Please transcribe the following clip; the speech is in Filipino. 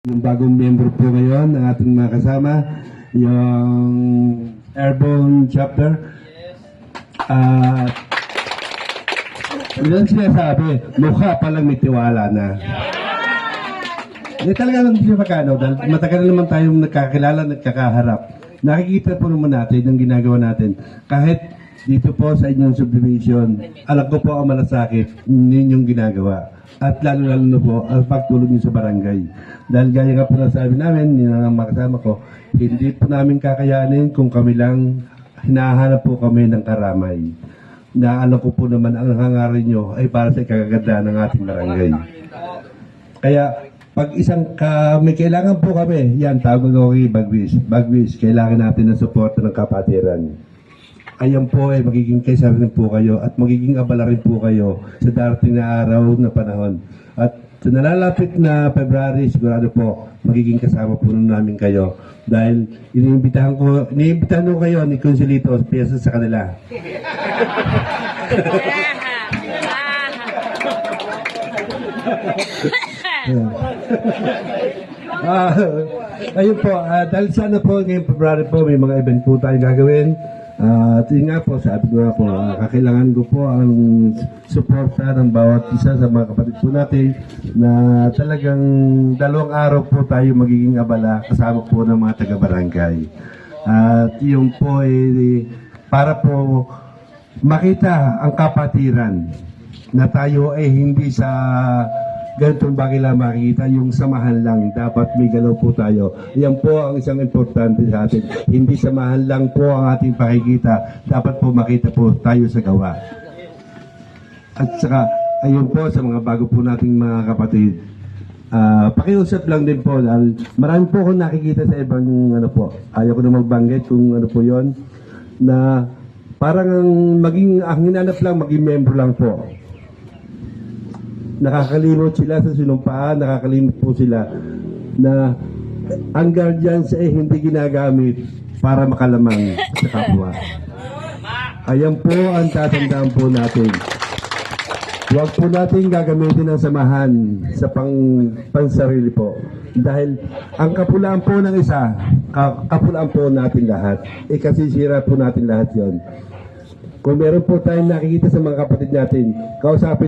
Yung bagong member po ngayon ng ating mga kasama, yung Airborne Chapter. At yun sinasabi, mukha palang may tiwala na. Talaga lang siya magkano, dahil matagal naman tayong nagkakilala, nagkakaharap. Nakikita po naman natin ang ginagawa natin. Kahit dito po sa inyong subdivision, alam ko po ang malasakit ninyong ginagawa. At lalo-lalo na po ang pagtulong niyo sa barangay. Dahil gaya nga po na sabi namin, yun ang makasama ko, hindi po namin kakayanin kung kami lang hinahanap po kami ng karamay. Na alam ko po naman ang hangarin nyo ay para sa ikagaganda ng ating barangay. Kaya pag may kailangan po kami, yan, tawag ako kay Bagwis. Bagwis, kailangan natin ng suporta ng kapatiran. Ayan po ay magiging kaisa rin po kayo at magiging abala rin po kayo sa darating na araw na panahon. At sa nalalapit na February, sigurado po, magiging kasama po namin kayo. Dahil iniimbitahan ko kayo ni Consolito piyesa sa kanila. Ayun po, dahil sana po ngayong February po may mga event po tayong gagawin. At yun nga po, sabi ko nga po, kakailangan ko po ang suporta ng bawat isa sa mga kapatid po natin na talagang 2 araw po tayo magiging abala kasama po ng mga taga-barangay. At yun po ay para po makita ang kapatiran na tayo ay hindi sa ganitong bagay lang makikita, yung samahan lang. Dapat may galaw po tayo. Yan po ang isang importante sa atin. Hindi samahan lang po ang ating pakikita. Dapat po makita po tayo sa gawa. At saka, ayun po sa mga bago po nating mga kapatid. Pakiusap lang din po. Dahil marami po akong nakikita sa ibang ayaw ko na magbanggit kung ano po yon na parang ang hinanap lang, maging member lang po. Nakakalimot sila sa sinumpaan, nakakalimot po sila na ang guardians ay hindi ginagamit para makalamang sa kapwa. Ayan po ang tatandaan po natin. Huwag po natin gagamitin ang samahan sa pansarili po. Dahil ang kapulaan po ng isa, kapulaan po natin lahat. Kasisira po natin lahat yon. Kung meron po tayong nakikita sa mga kapatid natin, kausapin